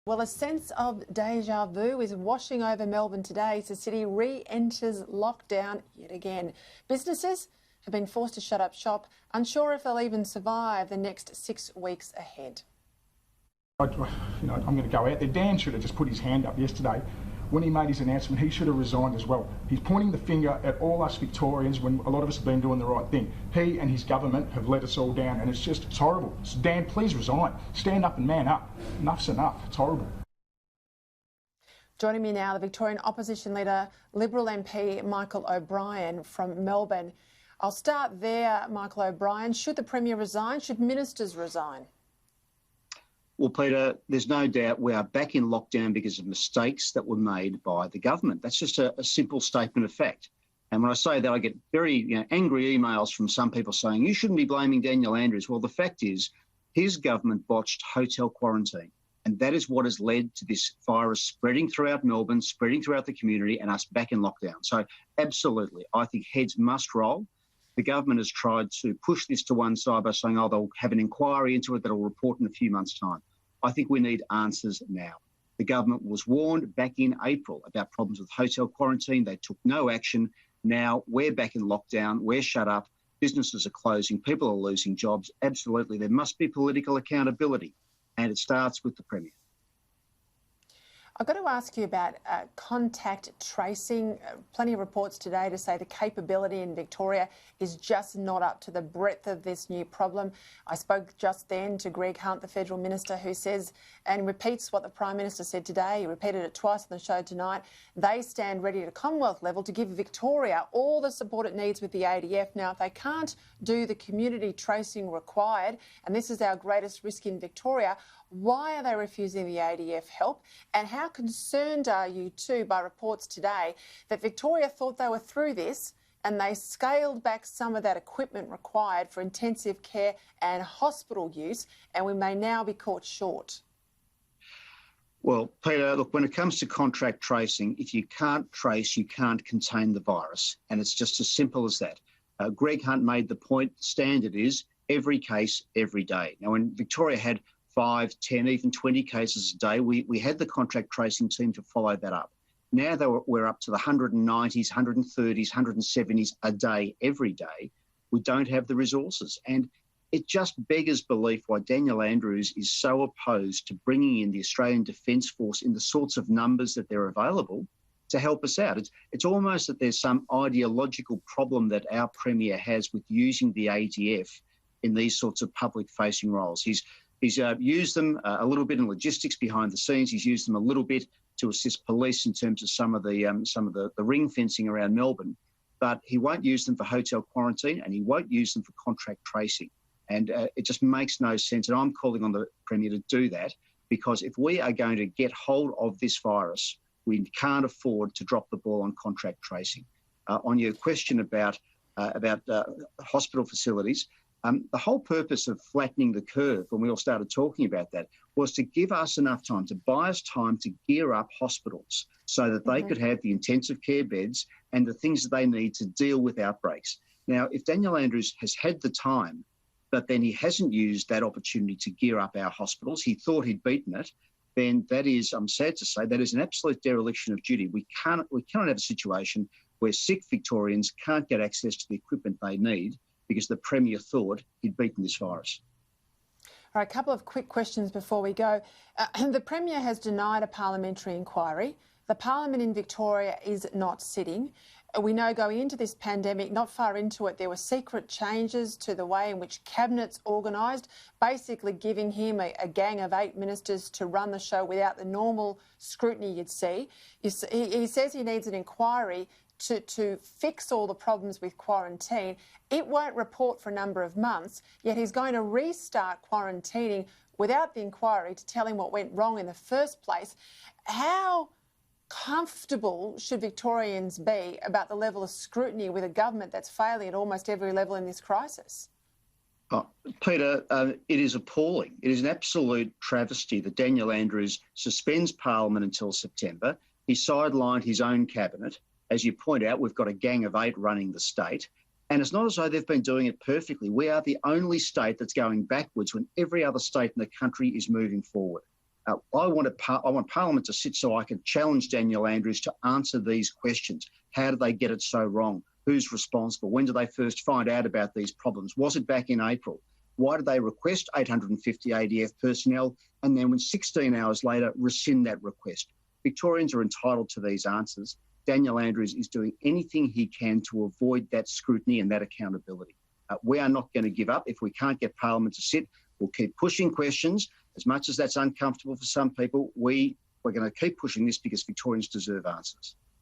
Well, a sense of deja vu is washing over Melbourne today as the city re-enters lockdown yet again. Businesses have been forced to shut up shop, unsure if they'll even survive the next 6 weeks ahead. I'm going to go out there. Dan should have just put his hand up yesterday. When he made his announcement, he should have resigned as well. He's pointing the finger at all us Victorians when a lot of us have been doing the right thing. He and his government have let us all down, and it's horrible. So Dan, please resign. Stand up and man up. Enough's enough. It's horrible. Joining me now, the Victorian Opposition Leader, Liberal MP Michael O'Brien from Melbourne. I'll start there, Michael O'Brien. Should the Premier resign? Should ministers resign? Well, Peter, there's no doubt we are back in lockdown because of mistakes that were made by the government. That's just a simple statement of fact. And when I say that, I get very angry emails from some people saying, you shouldn't be blaming Daniel Andrews. Well, the fact is, his government botched hotel quarantine. And that is what has led to this virus spreading throughout Melbourne, spreading throughout the community, and us back in lockdown. So absolutely, I think heads must roll. The government has tried to push this to one side by saying, they'll have an inquiry into it that'll report in a few months' time. I think we need answers now. The government was warned back in April about problems with hotel quarantine. They took no action. Now we're back in lockdown. We're shut up. Businesses are closing. People are losing jobs. Absolutely, there must be political accountability, and it starts with the Premier. I've got to ask you about contact tracing. Plenty of reports today to say the capability in Victoria is just not up to the breadth of this new problem. I spoke just then to Greg Hunt, the Federal Minister, who says and repeats what the Prime Minister said today. He repeated it twice on the show tonight. They stand ready at a Commonwealth level to give Victoria all the support it needs with the ADF. Now, if they can't do the community tracing required, and this is our greatest risk in Victoria, why are they refusing the ADF help? And how concerned are you too by reports today that Victoria thought they were through this and they scaled back some of that equipment required for intensive care and hospital use, and we may now be caught short? Well, Peter, look, when it comes to contract tracing, if you can't trace, you can't contain the virus. And it's just as simple as that. Greg Hunt made the point, the standard is every case, every day. Now, when Victoria had 5, 10, even 20 cases a day, we had the contract tracing team to follow that up. Now that we're up to the 190s, 130s, 170s a day, every day, we don't have the resources. And it just beggars belief why Daniel Andrews is so opposed to bringing in the Australian Defence Force in the sorts of numbers that they're available to help us out. It's almost that there's some ideological problem that our Premier has with using the ADF in these sorts of public-facing roles. He's used them a little bit in logistics behind the scenes. He's used them a little bit to assist police in terms of some of the ring fencing around Melbourne, but he won't use them for hotel quarantine and he won't use them for contract tracing. And it just makes no sense. And I'm calling on the Premier to do that, because if we are going to get hold of this virus, we can't afford to drop the ball on contract tracing. On your question about hospital facilities, the whole purpose of flattening the curve, when we all started talking about that, was to give us enough time, to buy us time to gear up hospitals so that they could have the intensive care beds and the things that they need to deal with outbreaks. Now, if Daniel Andrews has had the time, but then he hasn't used that opportunity to gear up our hospitals, he thought he'd beaten it, then that is, I'm sad to say, that is an absolute dereliction of duty. We cannot have a situation where sick Victorians can't get access to the equipment they need because the Premier thought he'd beaten this virus. All right, a couple of quick questions before we go. The Premier has denied a parliamentary inquiry. The Parliament in Victoria is not sitting. We know going into this pandemic, not far into it, there were secret changes to the way in which Cabinet's organised, basically giving him a gang of 8 ministers to run the show without the normal scrutiny you'd see. He says he needs an inquiry to fix all the problems with quarantine. It won't report for a number of months, yet he's going to restart quarantining without the inquiry to tell him what went wrong in the first place. How comfortable should Victorians be about the level of scrutiny with a government that's failing at almost every level in this crisis? Peter, it is appalling. It is an absolute travesty that Daniel Andrews suspends Parliament until September. He sidelined his own cabinet. As you point out, we've got a gang of 8 running the state. And it's not as though they've been doing it perfectly. We are the only state that's going backwards when every other state in the country is moving forward. I want Parliament to sit so I can challenge Daniel Andrews to answer these questions. How did they get it so wrong? Who's responsible? When did they first find out about these problems? Was it back in April? Why did they request 850 ADF personnel and then, when 16 hours later, rescind that request? Victorians are entitled to these answers. Daniel Andrews is doing anything he can to avoid that scrutiny and that accountability. We are not going to give up. If we can't get Parliament to sit, we'll keep pushing questions. As much as that's uncomfortable for some people, we're going to keep pushing this because Victorians deserve answers.